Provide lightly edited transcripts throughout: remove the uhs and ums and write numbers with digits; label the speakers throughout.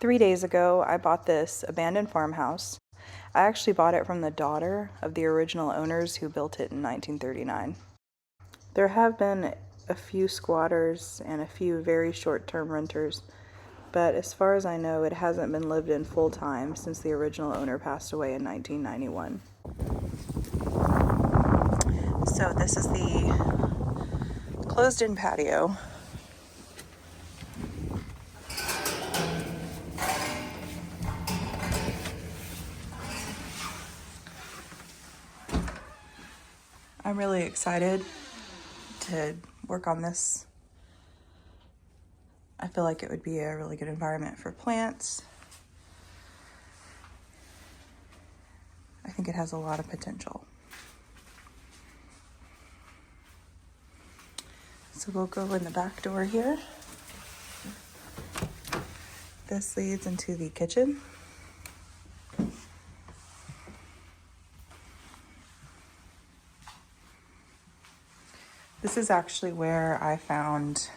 Speaker 1: 3 days ago, I bought this abandoned farmhouse. I actually bought it from the daughter of the original owners who built it in 1939. There have been a few squatters and a few very short-term renters, but as far as I know, it hasn't been lived in full-time since the original owner passed away in 1991. So this is the closed-in patio. I'm really excited to work on this. I feel like it would be a really good environment for plants. I think it has a lot of potential. So we'll go in the back door here. This leads into the kitchen. This is actually where I found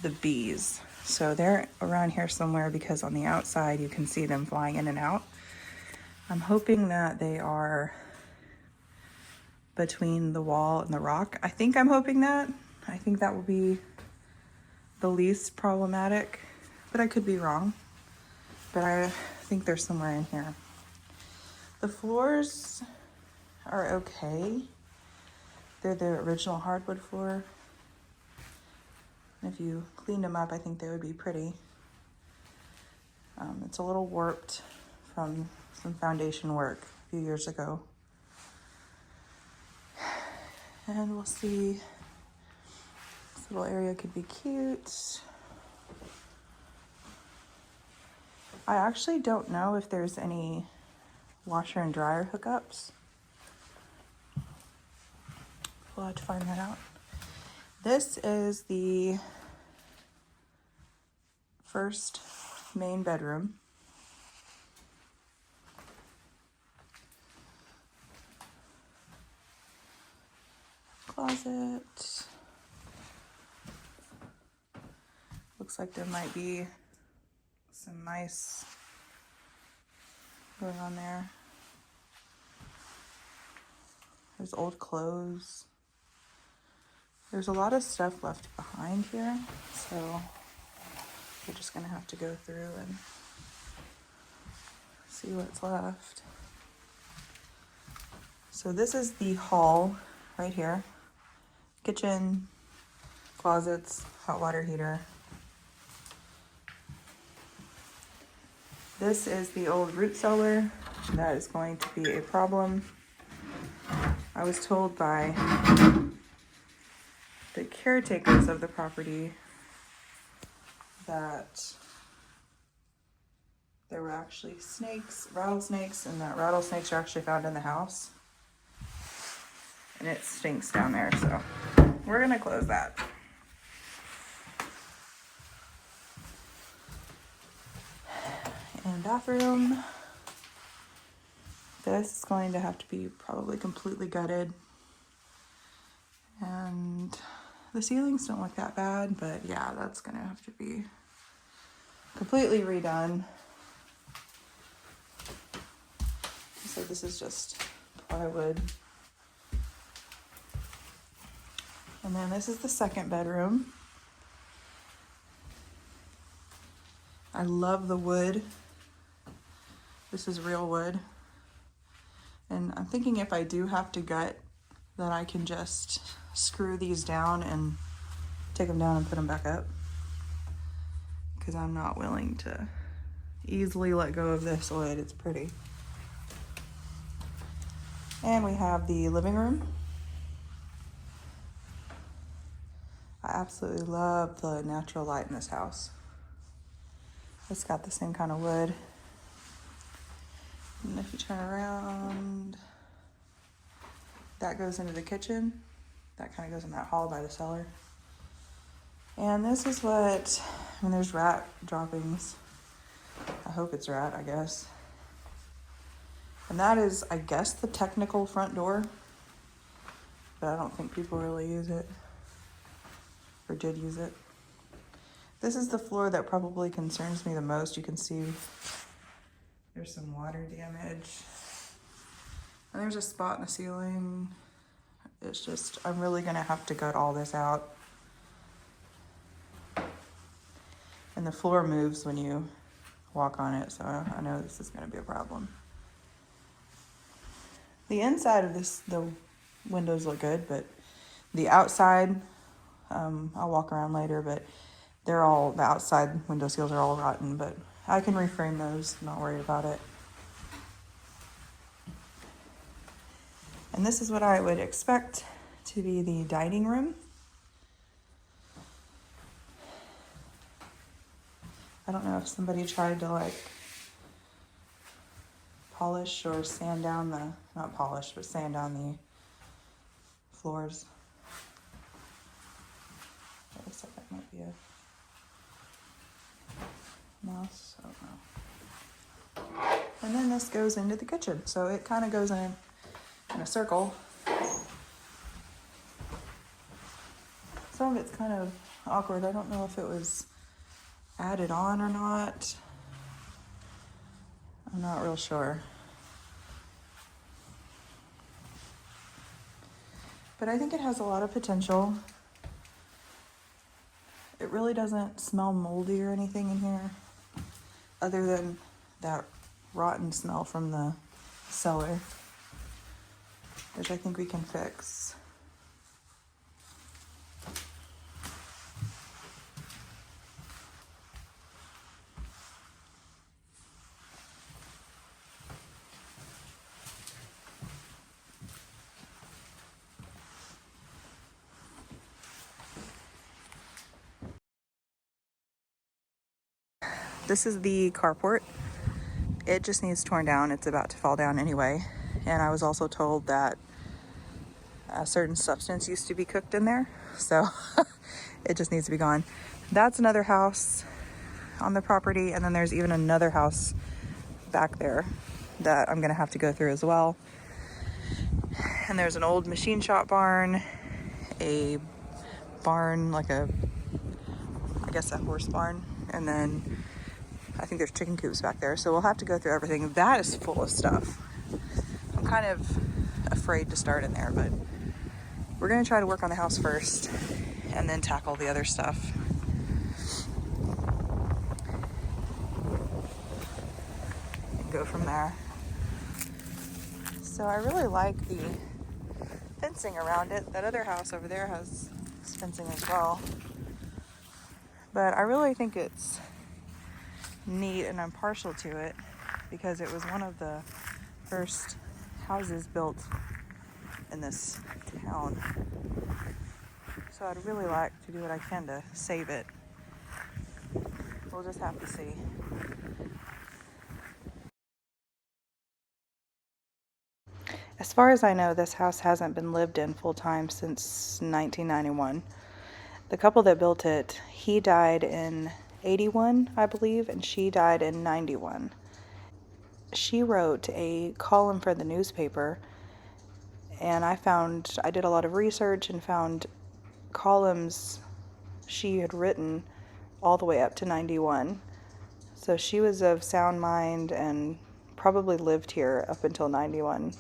Speaker 1: the bees. So they're around here somewhere because on the outside you can see them flying in and out. I'm hoping that they are between the wall and the rock. I think I'm hoping that. I think that will be the least problematic, but I could be wrong. But I think they're somewhere in here. The floors are okay. They're the original hardwood floor. If you cleaned them up, I think they would be pretty. It's a little warped from some foundation work a few years ago. And we'll see, this little area could be cute. I actually don't know if there's any washer and dryer hookups. We'll have to find that out. This is the first main bedroom. Closet. Looks like there might be some mice going on there. There's old clothes. There's a lot of stuff left behind here, so we're just gonna have to go through and see what's left. So this is the hall right here. Kitchen, closets, hot water heater. This is the old root cellar. That is going to be a problem. I was told by the caretakers of the property that there were actually snakes, rattlesnakes, and that rattlesnakes are actually found in the house. And it stinks down there, so we're gonna close that. And bathroom. This is going to have to be probably completely gutted. And the ceilings don't look that bad, but yeah, that's gonna have to be completely redone. So this is just plywood. And then this is the second bedroom. I love the wood. This is real wood. And I'm thinking if I do have to gut, that I can just screw these down and take them down and put them back up. Because I'm not willing to easily let go of this wood. It's pretty. And we have the living room. I absolutely love the natural light in this house. It's got the same kind of wood. And if you turn around, that goes into the kitchen. That kind of goes in that hall by the cellar. And this is what, I mean, there's rat droppings. I hope it's rat, I guess. And that is, I guess, the technical front door. But I don't think people really use it. Or did use it. This is the floor that probably concerns me the most. You can see there's some water damage. And there's a spot in the ceiling. It's just, I'm really gonna have to gut all this out. And the floor moves when you walk on it, so I know this is gonna be a problem. The inside of this, the windows look good, but the outside, I'll walk around later, but the outside window seals are all rotten, but I can reframe those, not worried about it. And this is what I would expect to be the dining room. I don't know if somebody tried to like polish or sand down the, not polish, but sand down the floors. It looks like that might be a mouse, I don't know. And then this goes into the kitchen. So it kind of goes in a circle. Some of it's kind of awkward. I don't know if it was added on or not. I'm not real sure. But I think it has a lot of potential. It really doesn't smell moldy or anything in here, other than that rotten smell from the cellar, which I think we can fix. This is the carport. It just needs torn down. It's about to fall down anyway. And I was also told that a certain substance used to be cooked in there. So it just needs to be gone. That's another house on the property. And then there's even another house back there that I'm gonna have to go through as well. And there's an old machine shop barn, a barn, like I guess a horse barn. And then I think there's chicken coops back there, so we'll have to go through everything. That is full of stuff. I'm kind of afraid to start in there, but we're gonna try to work on the house first and then tackle the other stuff. And go from there. So I really like the fencing around it. That other house over there has fencing as well. But I really think it's neat, and I'm partial to it because it was one of the first houses built in this town. So I'd really like to do what I can to save it. We'll just have to see. As far as I know, this house hasn't been lived in full time since 1991. The couple that built it, he died in 81, I believe, and she died in 91. She wrote a column for the newspaper, and I did a lot of research and found columns she had written all the way up to 91. So she was of sound mind and probably lived here up until 91.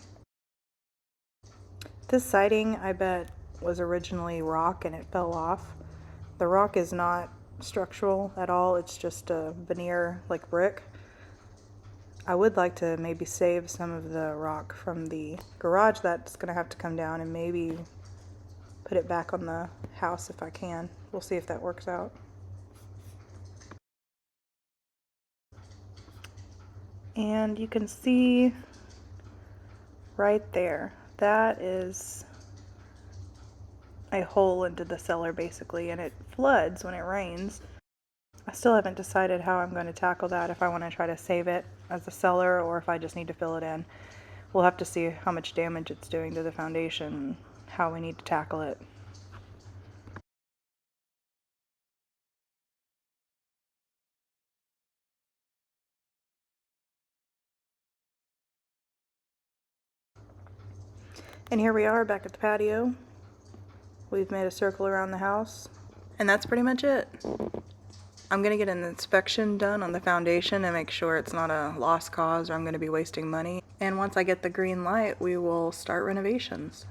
Speaker 1: This siding, I bet, was originally rock and it fell off. The rock is not structural at all. It's just a veneer like brick. I would like to maybe save some of the rock from the garage that's gonna have to come down and maybe put it back on the house if I can. We'll see if that works out. And you can see right there, that is a hole into the cellar basically, and it floods when it rains. I still haven't decided how I'm going to tackle that, if I want to try to save it as a cellar or if I just need to fill it in. We'll have to see how much damage it's doing to the foundation, how we need to tackle it. And here we are back at the patio. We've made a circle around the house, and that's pretty much it. I'm gonna get an inspection done on the foundation and make sure it's not a lost cause or I'm gonna be wasting money. And once I get the green light, we will start renovations.